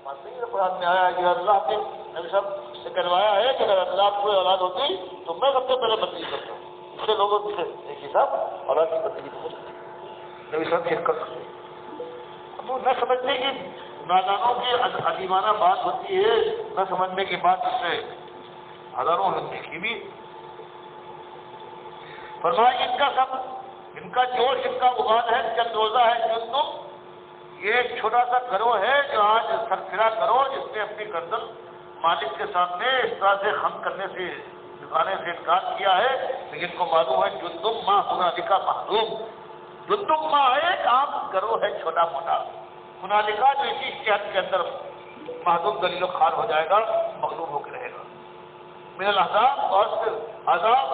مانتے قرآن میں آیا کہ اللہ نے نبی صاحب سے کروایا ہے کہ اگر اللہ کو اولاد ہوتی تو میں سب سے پہلے بندگی کرتا ہوں. اس سے لوگوں سے ایک حساب اولاد کی بندگی نہیں کرتے نبی صاحب شرکت کرتے. اب وہ نہ سمجھنے کی نادانوں کی عظیمانہ بات ہوتی ہے، نہ سمجھنے کی بات اس سے ہزاروں نے دیکھی بھی. فرمایا ان کا سب، ان کا جوش، ان کا غبار ہے چند روزہ ہے جو تم، یہ ایک چھوٹا سا گروہ ہے جو آج سرفراہ گروہ جس نے اپنی گردن مالک کے سامنے اس طرح سے خم کرنے سے جھکانے سے انکار کیا ہے. لیکن کو معلوم ہے جندم ماں ہنالکا محروم، جندم ماں ایک عام گروہ ہے چھوٹا موٹا، ہنالکا جو اسی شہر کے اندر محدود دلیل و خار ہو جائے گا، مغلوب ہو کے رہے گا. من العذاب، اور پھر عذاب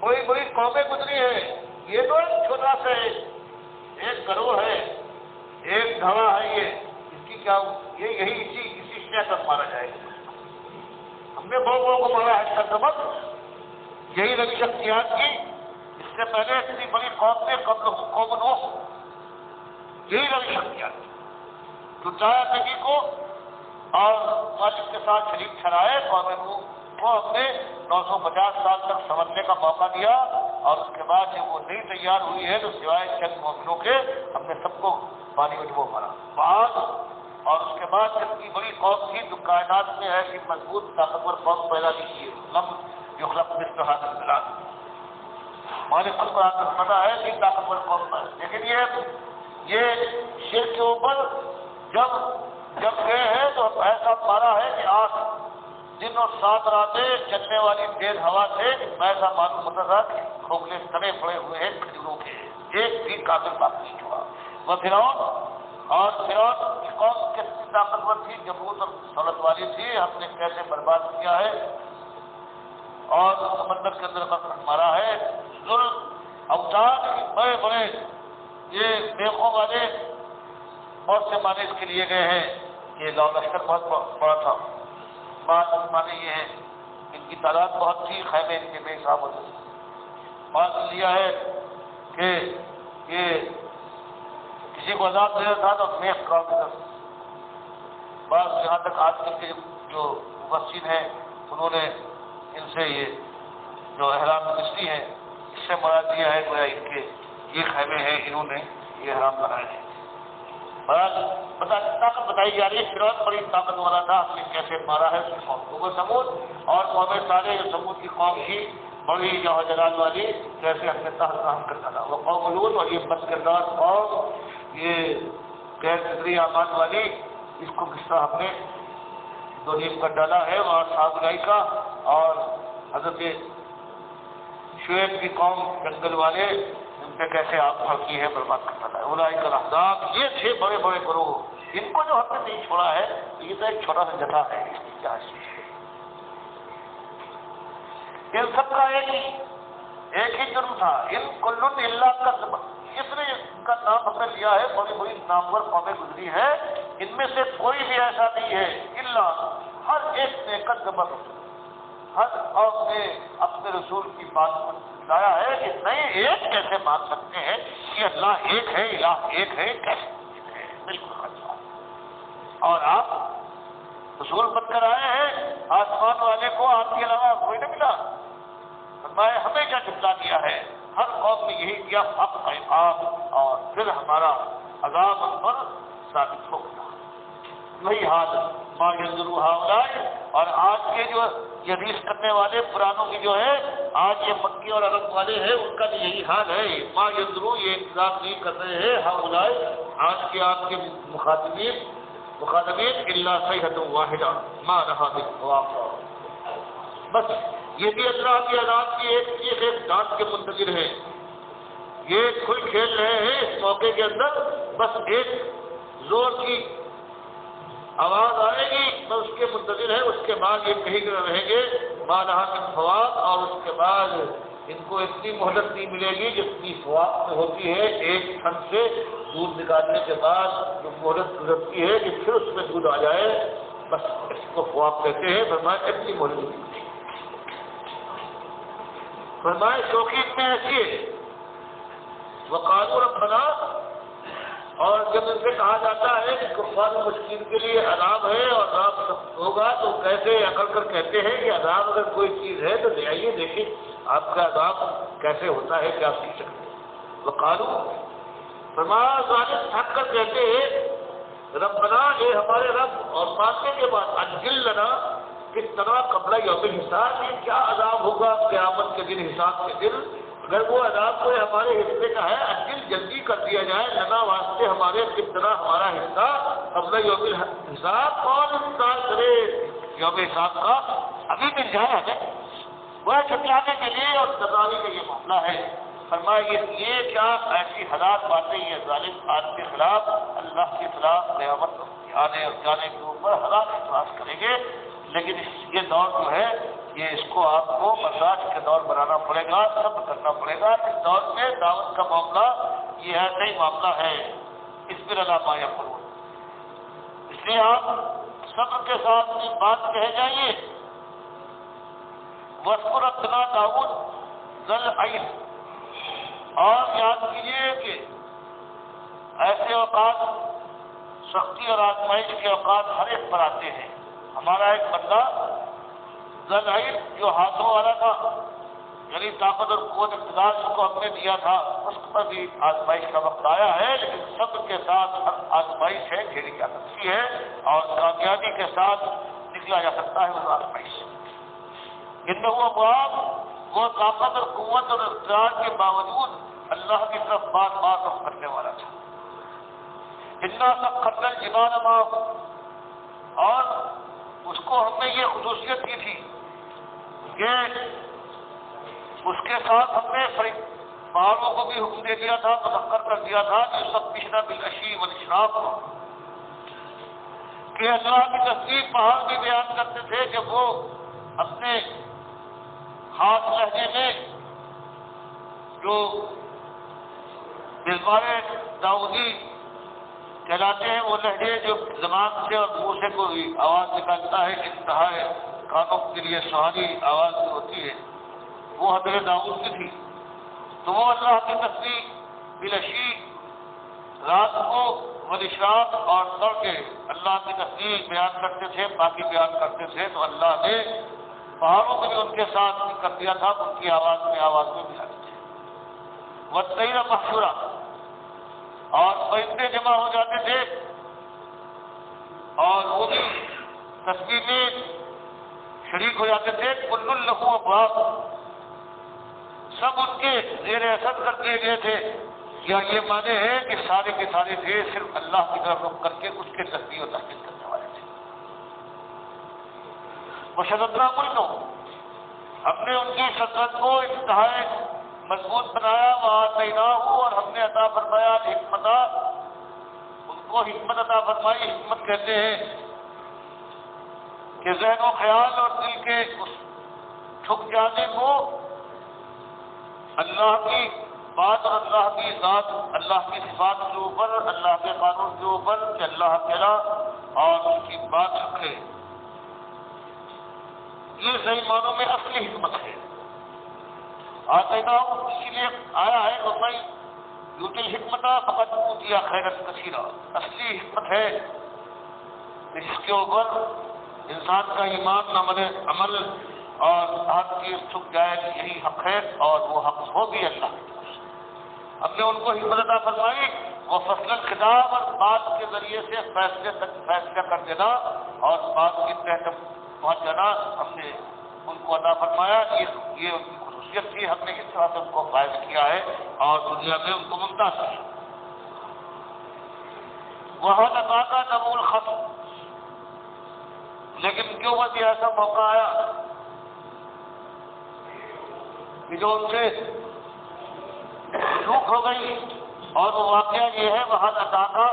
بڑی بڑی قومیں گزری ہیں، یہ تو ایک چھوٹا سا ایک گروہ ہے، ایک دھوا ہے. یہ اس کی کیا یہ یہی اسی شہر تک مارا جائے گا. ہم نے بہت لوگوں کو مارا ہے، اس کا سبب یہی نبی شخصیات کی. اس سے پہلے اتنی بڑی قوم نے قوم نوح، یہی نبی شخصیات جو چاہے نبی کو اور مالک کے ساتھ شریک ٹھہرائے. قوم نوح کو ہم نے 950 سال تک سمجھنے کا موقع دیا، اور اس کے بعد جب وہ نہیں تیار ہوئی ہے تو سوائے چند مومنوں کے ہم نے سب کو پانی میں ڈبو مارا. بعد اور اس کے بعد اتنی بڑی قوم تھی جو کائنات میں ہے کہ مضبوط طاقتور قوم پیدا نہیں کی ہے. لم یخلق مثلها فی البلاد، ہمارے خود کو پتا ہے کہ طاقتور قوم ہے. لیکن یہ شرک کے اوپر جب گئے ہیں تو ایسا مارا ہے کہ 8 دن اور 7 راتیں چلنے والی تیز ہوا سے ایسا معلوم ہوتا تھا کہ کھوکھلے تنے پڑے ہوئے ہیں کھجوروں کے، ایک بھی کافر باقی نہیں ہوا. وہ فرعون کی قوم کتنی طاقتور تھی، جبروت اور دولت والی تھی، ہم نے کیسے برباد کیا ہے اور سمندر کے اندر مارا ہے. ظلم اوتاد بڑے بڑے یہ بیخوں والے بہت سے معنی اس کے لیے گئے ہیں کہ لشکر بہت بڑا تھا. بات مانے یہ ہے ان کی تعداد بہت تھی، خیمے ان کے بے حساب ہوتے تھے. بات لیا ہے کہ یہ کسی کو عذاب دے رہا تھا تو نیک کام کی طرف. بعض یہاں تک آج کل کے جو مفسرین ہیں انہوں نے ان سے یہ جو احرام مصری ہے اس سے مراد دیا ہے گویا ان کے یہ خیمے ہیں، انہوں نے یہ احرام بنائے ہیں. طاقت بتائی جا رہی ہے. فرعون بڑی طاقت والا تھا، ہم نے کیسے مارا ہے اس کی قوم کو. وہ سمود اور قوم سارے جو سمود کی قوم تھی بڑی جلال والی، کیسے اپنے تحت کام کرتا تھا. وہ قوم لوط اور یہ بد کردار قوم، یہ غیر فطری اعمال والی، اس کو کس طرح ہم نے دو نیم کر ڈالا ہے. اور سابلائی کا اور حضرت شعیب کی قوم جنگل والے ان پہ کیسے آپ بھڑکی ہے برباد کرتا ہے. اولئک الاحزاب، یہ 6 بڑے بڑے گروہ، ان کو جو ہم نے نہیں چھوڑا ہے تو یہ تو ایک چھوٹا سا جتھا ہے. اس کی کیا حیثیت ہے؟ ان سب کا ایک ہی جرم تھا. ان کل الا کذب، اس نے ان کا نام ہم نے لیا ہے. بڑی بڑی نامور قومیں گزری ہے، ان میں سے کوئی بھی ایسا نہیں ہے الا ہر ایک نے کذب، ہر قوم نے اپنے رسول کی بات کو بتایا ہے کہ نہیں ایک کیسے مان سکتے ہیں کہ اللہ ایک ہے، الہ ایک ہے، کیسے ہے؟ بالکل خطا. اور آپ رسول بن کر آئے ہیں، آسمان والے کو آپ کے علاوہ کوئی نہ ملا. فرمایا ہمیں کیا جھٹلا دیا ہے، ہر قوم نے یہی کیا، حق عقاب، اور پھر ہمارا عذاب ہم پر ثابت ہو گیا. وہی حال ما ينظروا هؤلاء، اور آج کے جو یہ حدیث کرنے والے پرانوں کی جو ہے، آج یہ مکی اور عرب والے ہیں، ان کا بھی یہی حال ہے. ما ينظروا، یہ انتظار نہیں کر رہے ہیں، هؤلاء آج کے آپ کے مخاطبین الا صیحۃ واحدہ ما لها من فواق، بس یہ بھی اللہ کی عذاب کی ایک چیز ایک ڈانٹ کے منتظر ہے. یہ کھل کھیل رہے ہیں اس موقع کے اندر، بس ایک زور کی آواز آئے گی، بس اس کے منتظر ہے. اس کے بعد یہ کہیں نہ رہیں گے ما لها من فواق، اور اس کے بعد ان کو اتنی مہلت نہیں ملے گی جتنی فواق میں ہوتی ہے. ایک تھن سے دودھ نکالنے کے بعد جو مہلت گزرتی ہے کہ پھر اس میں دودھ آ جائے، بس اس کو فواق کہتے ہیں. فرمایا اتنی مہلت نہیں ملے گی. فرمایا شوقی میں ایسی ہے. وقالوا ربنا، اور جب ان سے کہا جاتا ہے کہ کفار مشکین کے لیے عذاب ہے اور عذاب سخت ہوگا تو کیسے اکڑ کر کہتے ہیں کہ عذاب اگر کوئی چیز ہے تو لے آئیے دیکھیں آپ کا عذاب کیسے ہوتا ہے کیا کی شکل ہے. وہ قانون فرمایا ظالم تھک کر کہتے ہیں ربنا اے ہمارے رب اور ماننے کے بعد انجل لنا کس طرح قبل یوم الحساب یہ کیا عذاب ہوگا قیامت کے دن حساب کے دن اگر وہ عذاب کوئی ہمارے حصے کا ہے انجل جلدی کر دیا جائے لنا واسطے ہمارے کس طرح ہمارا حصہ قبل یوم الحساب کون انتظار کرے یوم حساب کا ابھی مل جائے ہمیں وہ چھٹلانے کے لیے اور سزاوی کا یہ معاملہ ہے. فرمایا یہ کیا ایسی حالات باتیں یہ ظالم آج کے خلاف اللہ کے خلاف قیامت آنے اور جانے کے اوپر حالات احساس کریں گے لیکن یہ دور جو ہے یہ اس کو آپ کو برداشت کے دور بنانا پڑے گا صبر کرنا پڑے گا. اس دور میں دعوت کا معاملہ یہ ایسا ہی معاملہ ہے اس پر علامہ یا فرو اس لیے آپ صبر کے ساتھ اپنی بات کہہ جائیے. وَاذْكُرْ عَبْدَنَا داؤد ذَا الْعَيْنِ اور یاد کیجیے کہ ایسے اوقات سختی اور آزمائش کے اوقات ہر ایک پر آتے ہیں. ہمارا ایک بندہ ذا العین جو ہاتھوں والا تھا یعنی طاقت اور قوت اقتدار جس کو ہم نے دیا تھا اس پر بھی آزمائش کا وقت آیا ہے لیکن صبر کے ساتھ ہر آزمائش ہے جھیلی جا سکتی ہے اور کامیابی کے ساتھ نکلا جا سکتا ہے اس آزمائش سے. وہ طاقت اور قوت اور اقتدار کے باوجود اللہ کی طرف بار بار رخ کرنے والا تھا. اتنا سب خطر جبان معاف اور اس کو ہم نے یہ خصوصیت کی تھی کہ اس کے ساتھ ہم نے پہاڑوں کو بھی حکم دے دیا تھا مسخر کر دیا تھا کہ سب پچھنا بالعشی والاشراق کہ اللہ کی تصدیق پہاڑ بھی بیان کرتے تھے کہ وہ اپنے خاص لہجے میں جو مزمار داؤدی کہلاتے ہیں وہ لہجے جو زبان سے اور منہ سے کوئی آواز نکالتا ہے انتہا کانوں کے لیے سہانی آواز جو ہوتی ہے وہ حضرت داؤد کی تھی. تو وہ اللہ کی تصدیق بالعشی رات کو والاشراق اور تڑکے اللہ کی تصدیق بیان کرتے تھے باقی بیان کرتے تھے. تو اللہ نے پہاڑوں کو بھی ان کے ساتھ کر دیا تھا ان کی آواز میں ملا تھے. والطیر محشورا اور فرشتے جمع ہو جاتے تھے اور وہ بھی تسبیح میں شریک ہو جاتے تھے. کل لہو ابواب سب ان کے زیر اثر کر دیے گئے تھے. یا یہ معنی ہے کہ سارے کے سارے تھے صرف اللہ کی طرف رخ کر کے اس کے تسبیح و تحمیل کرنے والے تھے. وشددنا ملکہ ہم نے ان کی سلطنت کو انتہائی مضبوط بنایا. وآتیناہ اور ہم نے عطا فرمایا حکمت ان کو حکمت عطا فرمائی. حکمت کہتے ہیں کہ ذہن و خیال اور دل کے اس چھپ جانے کو اللہ کی بات اور اللہ کی ذات اللہ کی صفات کے اوپر اللہ کے قانون کے اوپر کہ اللہ تعالیٰ اور اس کی بات رکھے. یہ صحیح معنوں میں اصلی حکمت ہے. آتیناہ اسی لیے آیا ہے کہ بھائی یوتی الحکمت فقط اوتیا خیرا کثیرا. اصلی حکمت ہے کہ جس کے اوپر انسان کا ایمان عمل اور حق کی چھپ جائے کہ یہی حق ہے اور وہ حق ہو بھی اللہ کی طرف سے. ہم نے ان کو حکمت عطا فرمائی. وہ فصل الخطاب اور بات کے ذریعے سے فیصلے تک فیصلہ کر دینا اور بات کی تہ تک پہنچ جانا ہم نے ان کو عطا فرمایا. یہ ان کی خصوصیت تھی. ہم نے اس طرح سے ان کو فائز کیا ہے اور دنیا میں ان کو ممتاز کیا. وہاں نبا کا نمول ختم لیکن کیوں بھی ایسا موقع آیا کہ جو ان سے چوک ہو گئی. اور وہ واقعہ یہ ہے وہاں عطا کا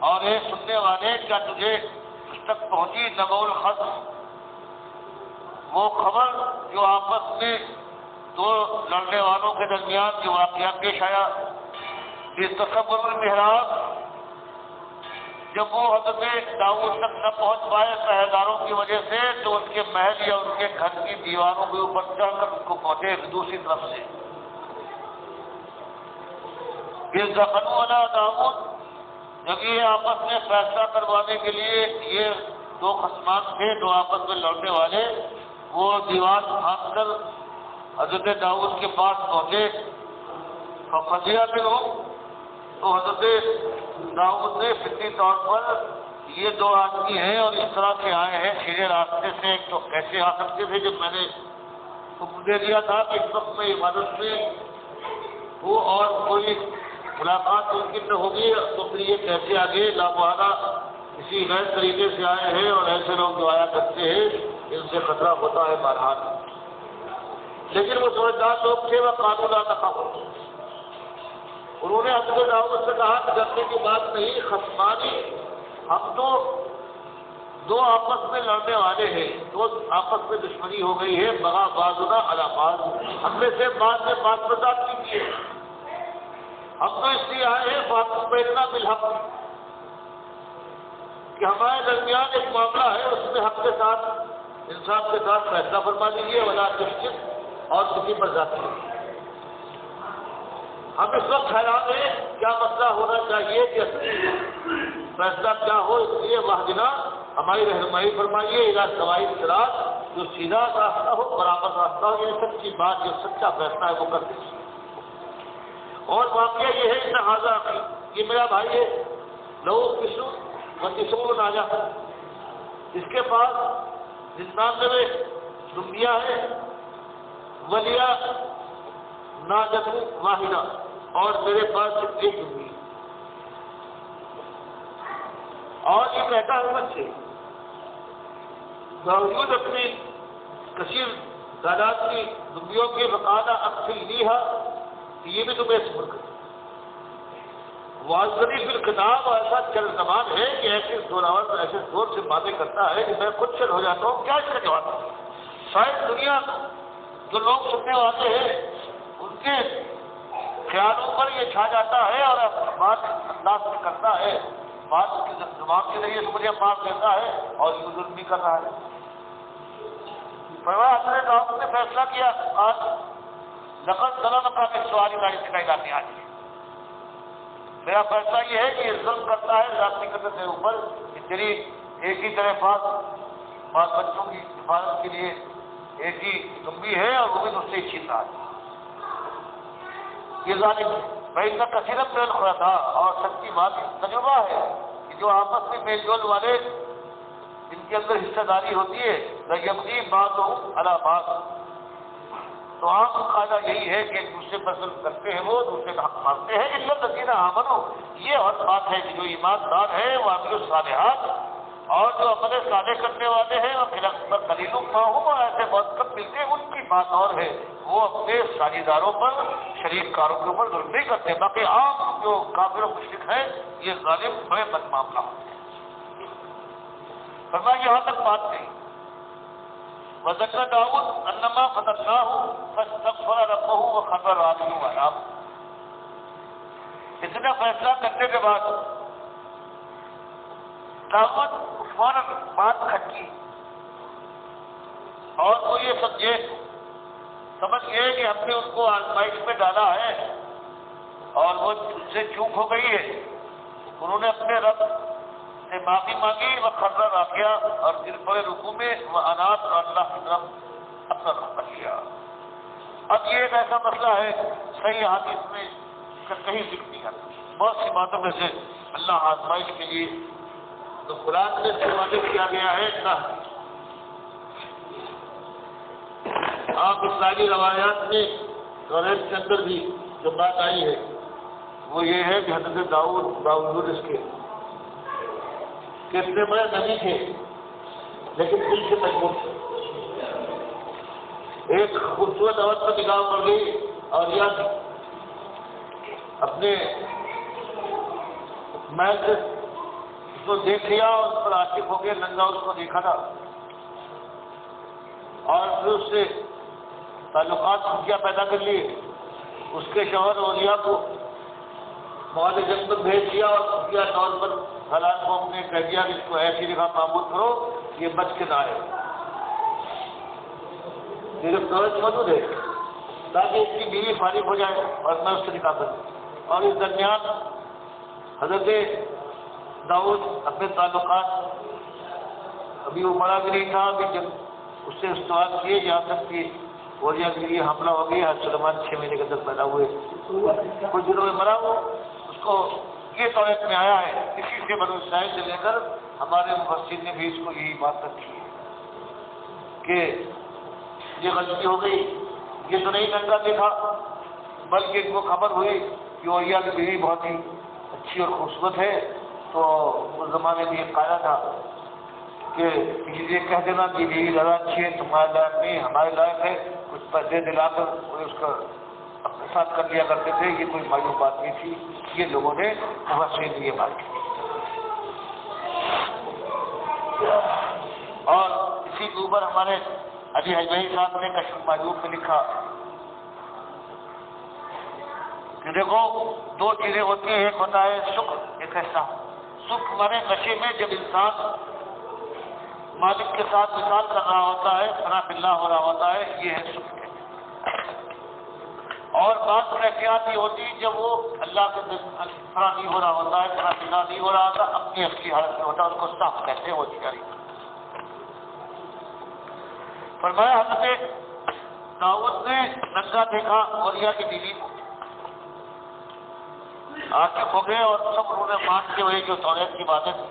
اور یہ سننے والے کیا تجھے اس تک پہنچی نبع الخصم وہ خبر جو آپس میں دو لڑنے والوں کے درمیان جو واقعہ پیش آیا. اس تصور المحراب جب وہ حضرت داؤد تک نہ پہنچ پائے پہرےداروں کی وجہ سے تو ان کے محل یا ان کے گھر کی دیواروں کے اوپر چڑھ کر ان کو پہنچے دوسری طرف سے. دخلوا علی داؤد جب یہ آپس میں فیصلہ کروانے کے لیے یہ دو خصمان تھے، دو آپس میں لڑنے والے، وہ دیوار پھاند کر حضرت داؤد کے پاس پہنچے، فضیا میں ہو تو حضرت داؤد نے فطری طور پر یہ دو آدمی ہیں اور اس طرح سے آئے ہیں سیدھے راستے سے، ایک تو کیسے آ سکتے تھے جب میں نے حکم دے دیا تھا کہ اس وقت میں عبادت میں ہو اور کوئی ملاقات ممکن نہ ہوگی، تو پھر یہ کیسے آگے لامحالہ کسی غیر طریقے سے آئے ہیں، اور ایسے لوگ جو آیا کرتے ہیں ان سے خطرہ ہوتا ہے بہرحال۔ لیکن وہ سمجھدار لوگ تھے، وہ قانون لاتا ہو، انہوں نے حضرت داؤد سے کہا کہ ڈرنے کی بات نہیں، خصمانی، ہم تو دو آپس میں لڑنے والے ہیں، دو آپس میں دشمنی ہو گئی ہے، بغا بازنا علی باز، ہم میں سے بعض نے بات برداشت نہیں کیے، ہم تو اس لیے آئے ہیں فاطمہ بیٹنا بالحق کہ ہمارے درمیان ایک معاملہ ہے، اس میں حق کے ساتھ انصاف کے ساتھ فیصلہ فرما دیجیے، ولا تشدد، اور کسی پر ذاتی نہیں۔ ہم اس وقت حیران ہیں کیا مسئلہ ہونا چاہیے کہ فیصلہ کیا ہو، اس لیے واہدنا ہماری رہنمائی فرمائیے الی سواء الصراط، جو سیدھا راستہ ہو، برابر راستہ ہو، یہ سچی بات، جو سچا فیصلہ ہے وہ کر دیجیے۔ اور واقعہ یہ ہے کہ حاضر یہ میرا بھائی ہے، لو کسو و کسو ناجا، اس کے پاس 99 دمبیاں ہیں، ولیا ناجت واحدہ، اور میرے پاس صرف ایک دمبی، اور یہ کہتا ہے مجھ سے باوجود اپنی کثیر تعداد کی دمبیوں کے بقاعدہ اکثر لیہا، یہ بھی تمہیں سمجھ کر واضح پھر کتاب ایسا چل زبان ہے کہ ایسے زوراور ایسے زور سے باتیں کرتا ہے کہ میں خود چل ہو جاتا ہوں، کیا اس کا جواب ہے؟ شاید دنیا جو لوگ سننے والے ہیں ان کے خیالوں پر یہ چھا جاتا ہے اور بات انداز میں کرتا ہے، بات کی زبان کے ذریعے مجھے مار دیتا ہے اور یہ ظلم بھی کر رہا ہے۔ فرمایا حضرت داؤد نے فیصلہ کیا، آج لقد ظلمک بالسؤال علی ذکر آج، میرا فیصلہ یہ ہے کہ یہ ظلم کرتا ہے ذاتی قدر کے اوپر کہ تیری ایک ہی طرح بات بچوں کی حفاظت کے لیے ایک ہی دمبی ہے اور وہ بھی مجھ سے ہی چھین رہا ہے، یہ ظالم بھائی کا کثیرت میں کھڑا تھا، اور سچی بات تجربہ ہے کہ جو آپس میں میل جول والے جن کے اندر حصہ داری ہوتی ہے یبنی بات ہو علی بات، تو عام قاعدہ یہی ہے کہ ایک دوسرے پر ظلم کرتے ہیں، وہ دوسرے کا حق مانتے ہیں، الا الذین آمنوا، یہ اور بات ہے کہ جو ایماندار ہے وہ عامل الصالحات، اور جو عمل صالح کرنے والے ہیں وہ فی الحال قلیل ماہم، اور ایسے بہت کم ملتے ہیں، ان کی بات اور ہے وہ اپنے ساجھی داروں پر شریک کاروں کے اوپر ظلم نہیں کرتے، باقی عام جو کافر و مشرک ہیں یہ ظالم بڑے بد معاملہ ہوتے ہیں۔ فرمایا یہاں تک بات نہیں، وذکر داؤد انما فتناہ فاستغفر ربہ وخر راکعا واناب، اس نے فیصلہ کرنے کے بعد داؤد فوراً بات کھٹکی اور وہ یہ سمجھ گئے کہ ہم نے ان کو آزمائش میں ڈالا ہے اور وہ ان سے چوک ہو گئی ہے، انہوں نے اپنے رب سے معافی مانگی، وہ خرا راکعا، اور گر پڑے رکوع میں، وہ اناب، اور اللہ کی طرف اپنا رخ کر لیا۔ اب یہ ایک ایسا مسئلہ ہے صحیح حدیث میں اس کا کہیں ذکر نہیں آتا، بہت سی باتوں میں سے اللہ آزمائش کے لیے تو قرآن میں استعمال کیا گیا ہے نہ، آپ اسلامی روایات میں قرآن کے اندر بھی جو بات آئی ہے وہ یہ ہے کہ حضرت داؤد باوجود اس کے کہ اتنے بڑے نبی تھے لیکن دل سے مجبور تھے، ایک خوبصورت عورت پر نگاہ پڑ گئی اور یہ اپنے محل سے اس کو دیکھ لیا اور اس پر عاشق ہو گیا، ننگا اس کو دیکھا تھا اور پھر اس سے تعلقات خفیہ پیدا کر لیے، اس کے شوہر اولیاء کو مواد جنگ پر بھیج دیا اور خفیہ طور پر حالات قوم نے کہہ دیا کہ اس کو ایسی جگہ معبود کرو یہ بچ کے نہ آئے، صرف سورج موجود ہے تاکہ اس کی بیوی فارغ ہو جائے اور میں اس سے نکاح کروں، اور اس درمیان حضرت داؤد اپنے تعلقات ابھی وہ مرا بھی نہیں تھا، ابھی جب اس سے استعمال کیے جا سکتی اوریا کے لیے حملہ ہو گیا، سلیمان 6 مہینے کے اندر پیدا ہوئے، کچھ دنوں میں مرا وہ، اس کو یہ توریت میں آیا ہے، اسی سے بنو اسرائیل سے لے کر ہمارے مفسرین نے بھی اس کو یہی بات رکھی ہے کہ یہ غلطی ہو گئی، یہ تو نہیں ننگا دیکھا، بلکہ ان کو خبر ہوئی کہ اوریا کی بیوی بہت ہی اچھی اور خوبصورت ہے، تو اس زمانے میں یہ قاعدہ تھا کہ کسی سے کہہ دینا کہ بیوی زیادہ اچھی ہے، تمہارے لائق نہیں ہمارے لائق ہے، کچھ پیسے دلا کر کوئی اس کا اپنے ساتھ کر لیا کرتے تھے، یہ کوئی معلوم بات نہیں تھی، یہ لوگوں نے مفسرین نے یہ بات کی۔ اور اسی کے اوپر ہمارے علی حجویری صاحب نے کشف المحجوب میں لکھا کہ دیکھو دو چیزیں ہوتی ہیں، ایک ہوتا ہے سکھ، ایک احسان۔ سکھ مانے نشے میں جب انسان مالک کے ساتھ مثال کر رہا ہوتا ہے، فنا باللہ ہو رہا ہوتا ہے، یہ ہے سکھ۔ اور بعض کیفیات یہ ہوتی جب وہ اللہ کے فنا نہیں ہو رہا ہوتا ہے، فنا باللہ نہیں ہو رہا ہوتا، اپنی اصلی حالت میں ہوتا ہے، ان کو صاف کہتے ہیں، وہ جاری۔ فرمایا حضرت داؤد نے ننگا دیکھا اوریا کی بیوی کو، عاقف ہو گئے اور سب انہوں نے مان کے ہوئے جو توریت کی باتیں تھی،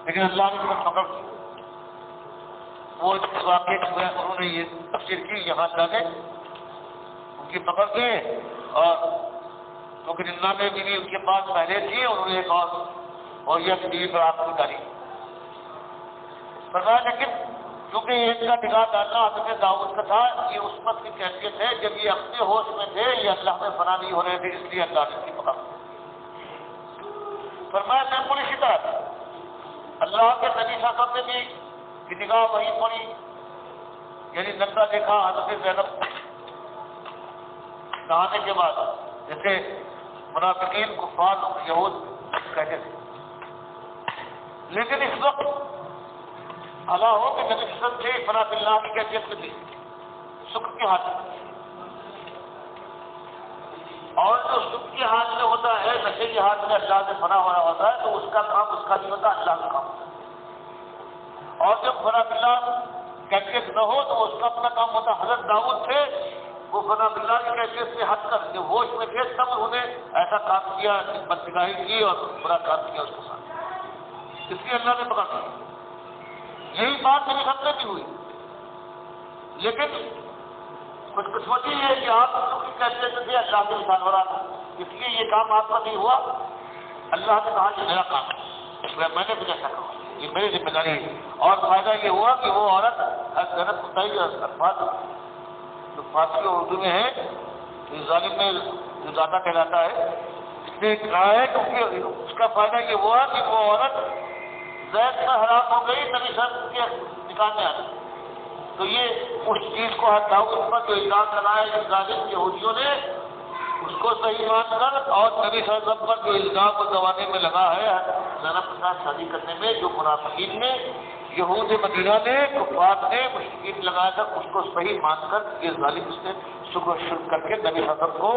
لیکن اللہ نے انہیں پکڑ دی۔ وہ اس واقعے کے انہوں نے یہ تفسیر کی، یہاں جانے ان کی پکڑ کے، اور کیونکہ 99 بیوی ان کے پاس پہلے تھی، انہوں نے ایک اور یہ بیوی پر آپ کو ڈالی۔ فرمایا لیکن کیونکہ یہ ان کا نگاہ ڈالنا حضرت داؤد کا تھا، یہ اس وقت کی کیفیت ہے جب یہ اپنے ہوش میں تھے، یہ اللہ میں فنا نہیں ہو رہے تھے، اس لیے اللہ نے ان کی پکڑ۔ فرمایا بالکل اسی طرح اللہ کے نبی صلی اللہ علیہ وسلم نے بھی کی نگاہ وہی پڑی، یعنی ننگا دیکھا حضرت زینب نہانے کے بعد، جیسے منافقین کفار یہود کہتے تھے۔ لیکن اس وقت اللہ ہو کہ نبی صلی اللہ علیہ وسلم سے فنا باللہ کی کیفیت میں تھی، سکھ کے ہاتھ میں، اور جو سکھ کے ہاتھ میں ہوتا ہے، نشے کے ہاتھ میں اللہ سے فنا ہو رہا ہوتا ہے، تو اس کا کام اس کا نہیں ہوتا، اللہ کا کام ہوتا ہے۔ اور جب فنا باللہ کیفیت نہ ہو تو اس کا اپنا کام ہوتا۔ حضرت داؤد تھے، وہ فنا باللہ کی کیفیت سے ہٹ کر جو ہوش میں تھے، تب انہوں نے ایسا کام کیا، بدنگاہی کی اور برا کام کیا اس کے ساتھ، اس لیے اللہ نے پکڑا۔ یہی بات میری سب نے بھی ہوئی، لیکن خوش قسمتی ہے کہ آپ کی کیفیت سے اللہ کے انسان ہو رہا تھا، اس لیے یہ کام آپ کا نہیں ہوا۔ اللہ نے کہا یہ میرا کام ہے، میں نے بھی ایسا کہا، یہ میری ذمہ داری ہے۔ اور فائدہ یہ ہوا کہ وہ عورت غلط بتائی، الفاظ جو فارسی اور اردو میں ہے، ظالم میں جو داتا کہلاتا ہے، اس نے کہا ہے کیونکہ اس کا فائدہ یہ ہوا کہ وہ عورت زید میں حرام ہو گئی، نبی صلی اللہ علیہ وسلم کے نکاح میں آ گئی، تو یہ اس چیز کو ہٹاؤ، اس پر جو الزام لگایا اس ظالم یہودیوں نے، اس کو صحیح مان کر، اور نبی صلی اللہ علیہ وسلم پر جو الزام کو زمانے میں لگا ہے زینب کے ساتھ شادی کرنے میں، جو منافقین نے، یہود مدینہ نے، کفار نے، مشرکین لگایا تھا، اس کو صحیح مان کر یہ ظالم اس نے شکر کر کے نبی صلی اللہ علیہ وسلم کو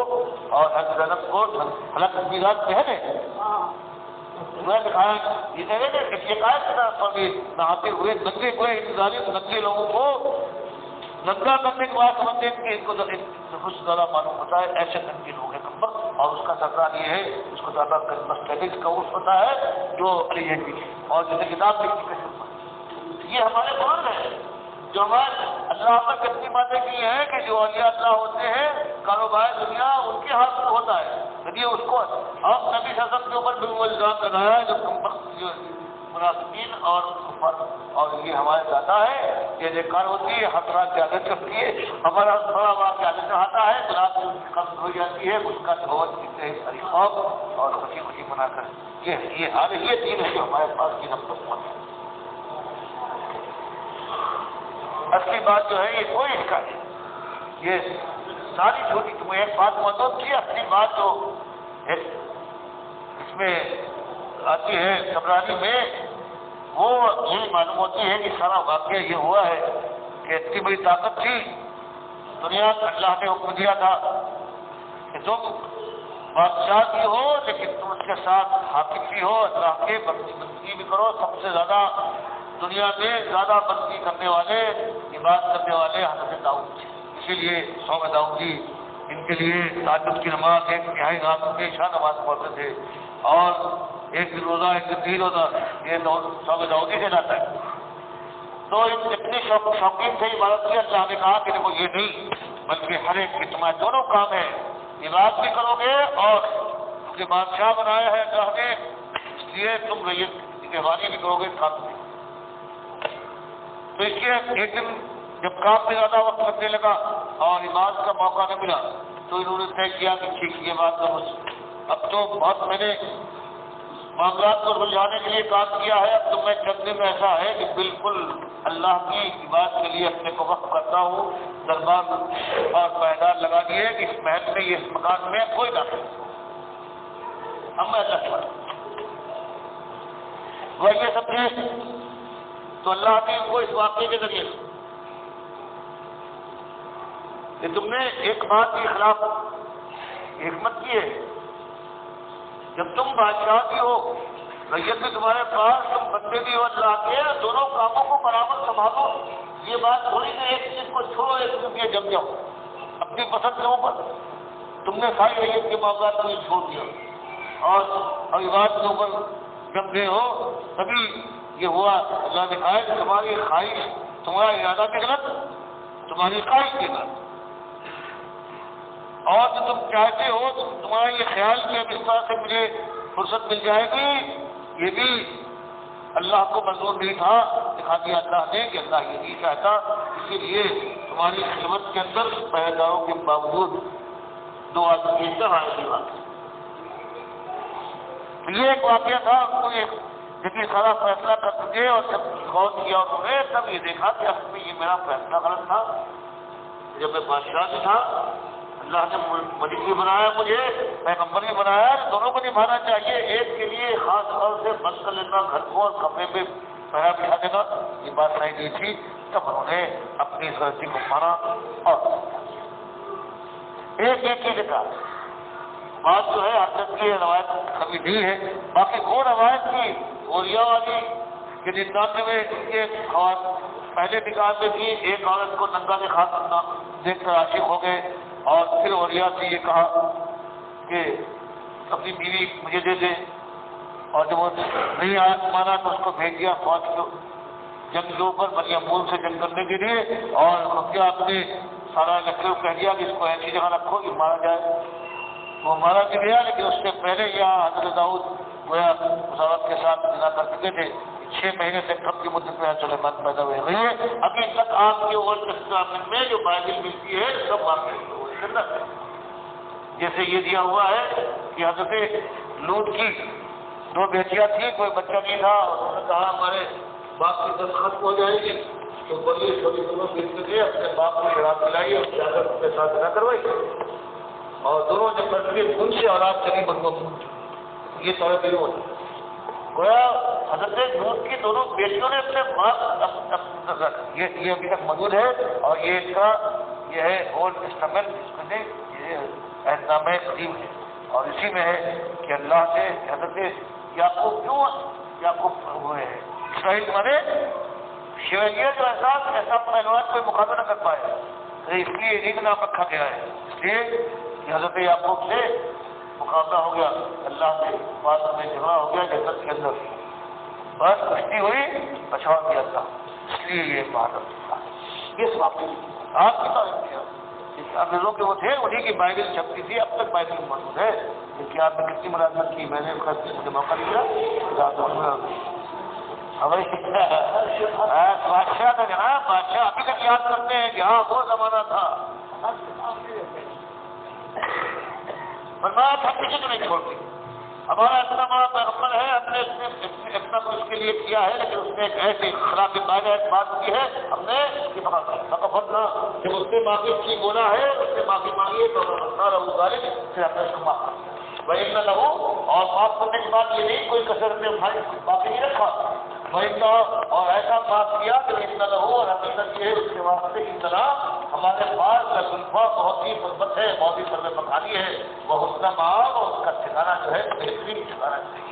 اور حضرت زینب کو حلق میراث بہن ہے دکھایا، یہ کہہ رہے تھے کہ نہاتے ہوئے ننگے ہوئے ان ظالم ننگے لوگوں کو ننگا کرنے کے بعد سمجھتے ہیں کہ ان کو حسن زیادہ معلوم ہوتا ہے، ایسے ننگے لوگ ہیں کمبخت، اور اس کا سردار یہ ہے، اس کو زیادہ مسٹیڈکس کا عرف ہوتا ہے جو علی حجویری ہے، اور جسے کتاب لکھی کشف، یہ ہمارے بزرگ ہیں جو ہمارے اللہ پر کتنی باتیں کی ہیں کہ جو اولیاء اللہ ہوتے ہیں، کاروبار دنیا ان کے ہاتھ میں ہوتا ہے، یعنی اس کو اب نبی صلی اللہ علیہ وسلم کے اوپر بھی وہ الزام لگایا ہے جو کمبخت جو منافقین اور کفار، اور یہ ہمارے دادا ہے، یہ بیکار ہوتی ہے، حسرات کی عادت کرتی ہے، ہمارا تھوڑا بات کی عادت چڑھاتا ہے، رات میں اس کی قبض ہو جاتی ہے، اس کا بہت ساری خوف اور خوشی خوشی منا کر یہ حال یہ دین ہے جو ہمارے پاس کی نفرت ہے۔ اصلی بات جو ہے یہ کوئی اس کا نہیں، یہ ساری چھوٹی تمہیں ایک بات موجود کی، اصلی بات جو اس میں آتی ہے سمرانی میں، وہ یہی معلوم ہوتی ہے کہ سارا واقعہ یہ ہوا ہے کہ اتنی بڑی طاقت تھی دنیا، اللہ نے حکم دیا تھا کہ تم بادشاہ بھی ہو لیکن تم اس کے ساتھ حاکم بھی ہو، اللہ کے بندگی بھی کرو۔ سب سے زیادہ دنیا میں زیادہ بندگی کرنے والے، عبادت کرنے والے حضرت داؤد تھے، اسی لیے قوم داؤدی ان کے لیے تہجد کی نماز ایک تہائی رات میں شاہ نماز پڑھتے تھے، اور ایک دن روزہ ایک دن 3 روزہ، یہ قوم داؤدی سے جاتا ہے۔ تو اتنے شوقین تھے عبادت کی، اللہ نے کہا کہ دیکھو یہ نہیں، بلکہ ہر ایک کی تمہارے دونوں کام ہے، عبادت بھی کرو گے اور جو بادشاہ بنایا ہے اللہ نے، اس لیے تم ریت کی نگرانی بھی کرو گے کام میں۔ تو اس لیے ایک دن جب کام میں زیادہ وقت لگنے لگا اور عبادت کا موقع نہ ملا تو انہوں نے طے کیا کہ ٹھیک یہ بات تو اب تو بہت میں نے معاملات کو سلجھانے کے لیے کام کیا ہے، اب تو میں چند دن ایسا ہے کہ بالکل اللہ کی عبادت کے لیے اپنے کو وقف کرتا ہوں، دربار اور پائیدار لگا دیے کہ اس محل میں اس مکان میں کوئی نہ کرے، اب میں اللہ چھوڑا وہ یہ سمجھے۔ تو اللہ نے ان کو اس واقعے کے ذریعے کہ تم نے ایک بات کے خلاف حکمت کی ہے، جب تم بادشاہ بھی ہو، ریت بھی تمہارے پاس، تم بندے بھی ہو اللہ کے، دونوں کاموں کو برابر سنبھالو۔ یہ بات تھوڑی کہ ایک چیز کو چھوڑو ایک چیز کے جم جاؤ اپنی پسند کے اوپر۔ تم نے ساری ریت کے معاملات کو چھوڑ دیا اور عبادت کے اوپر جم گئے ہو، تبھی یہ ہوا۔ اللہ نے کہا کہ تمہاری خواہش، تمہارا ارادہ بھی غلط، تمہاری خواہش بھی غلط، اور جو تم چاہتے ہو تمہارا یہ خیال کہ اب اس طرح سے مجھے فرصت مل جائے گی، یہ بھی اللہ کو منظور نہیں تھا۔ دکھا دیا اللہ نے کہ اللہ یہ نہیں چاہتا، اسی لیے تمہاری خدمت کے اندر پہرے داروں کے باوجود 2 آدمی کی آئے گی بات۔ یہ ایک واقعہ تھا، کو جب یہ سارا فیصلہ کر چکے اور جب غور کیا انہوں نے، تب یہ دیکھا کہ اصل میں یہ میرا فیصلہ غلط تھا۔ جب میں بادشاہ بھی تھا، اللہ نے ملک بھی بنایا، مجھے پیغمبر بھی بنایا، دونوں کو نبھانا چاہیے۔ ایک کے لیے خاص طور سے بند کر لینا گھر کو اور کمرے میں پہرا بٹھا دینا، یہ بات صحیح نہیں تھی۔ تب انہوں نے اپنی اس غلطی کو مانا اور ایک کی لکھا بات جو ہے حضرت کی روایت کبھی نہیں ہے، باقی وہ روایت تھی اوریا والی کہ 99 میں ان کے پہلے نکاح میں بھی ایک عورت کو ننگا دکھا کرنا دیکھ کر عاشق ہو گئے، اور پھر اوریا سے یہ کہا کہ اپنی بیوی مجھے دے دیں، اور جب وہ نہیں مانا تو اس کو بھیج دیا فوج کو جنگ کے اوپر بنی امول سے جنگ کرنے کے لیے، اور خفیہ اپنے سارا لشکر کہہ دیا کہ اس کو ایسی جگہ رکھو کہ مارا جائے۔ وہ مارا بھی گیا، لیکن اس سے پہلے یہاں حضرت داؤد گویا اس عورت کے ساتھ زنا کر چکے تھے۔ 6 مہینے سے کم کی مدت میں سلیمان پیدا ہوئے ہیں۔ ابھی تک آپ کے اولڈ ٹیسٹامنٹ میں جو بائبل ملتی ہے سب واقع جیسے یہ دیا ہوا ہے کہ حضرت لوط کی 2 بیٹیاں تھیں، کوئی بچہ نہیں تھا، انہوں نے کہا ہمارے باپ کی دست ختم ہو جائے گی، تو بڑی چھوٹی دونوں بیٹیوں نے اپنے باپ کو شراب پلائی اور جاگر اس کے ساتھ نہ کروائی، اور دونوں جب مرتبہ ان سے اولاد چلی بندوں یہ سارے دنوں ہوتے گویا حضرت لوط کی دونوں بیٹیوں نے اپنے باپ یہ ابھی تک موجود ہے، اور یہ اس کا یہ ہے اولڈ ٹیسٹامنٹ، جس کو یہ عہد نامہ قدیم ہے، اور اسی میں ہے کہ اللہ سے حضرت یعقوب کیوں یعقوب ہوئے ہیں اسرائیل مانے شیولیہ جو ایسا پہلوان کوئی مقابلہ نہ کر پائے، اس لیے انہیں کا نام رکھا گیا ہے، اس لیے کہ حضرت یعقوب سے مقابلہ ہو گیا، اللہ کے بعد میں جھگڑا ہو گیا جنت کے اندر، بس کشتی ہوئی بچاؤ کیا تھا، اس لیے یہ بہادر تھا۔ اس واقعے آپ کی تعریف کیا انگریزوں کے وہ تھے، انہیں کی بائبل چھپتی تھی، اب تک بائبل موجود ہے، لیکن آپ نے کتنی ملازمت کی، میں نے مجھے موقع دیا بادشاہ کا جناب، بادشاہ ابھی تک یاد کرتے ہیں کہ ہاں وہ زمانہ تھا، فرمایا تھا کسی کو نہیں چھوڑتی، ہمارا اتنا بڑا پیغمبر ہے، ہم نے اتنا کچھ اس کے لیے کیا ہے، لیکن اس نے ایک ایسی خلاف بات کی ہے، ہم نے اس کی بغاوت جب اس نے معافی کی بولا ہے، اس نے معافی مانگی ہے تو رہو غالب، پھر ہم نے اس کو معاف کر وہی نہ لہو، اور معاف کرنے کے بعد یہ نہیں کوئی کثر نے باقی نہیں رکھا، اور ایسا بات کیا کہ اتنا ہو اور حقیقت یہ ہے اس کے واسطے اتنا ہمارے پاس کا گلفا بہت ہی مثبت ہے، بہت ہی پرد مکانی ہے، وہ حسن معاب اور اس کا ٹھکانا جو ہے بہترین ٹھکانا چاہیے.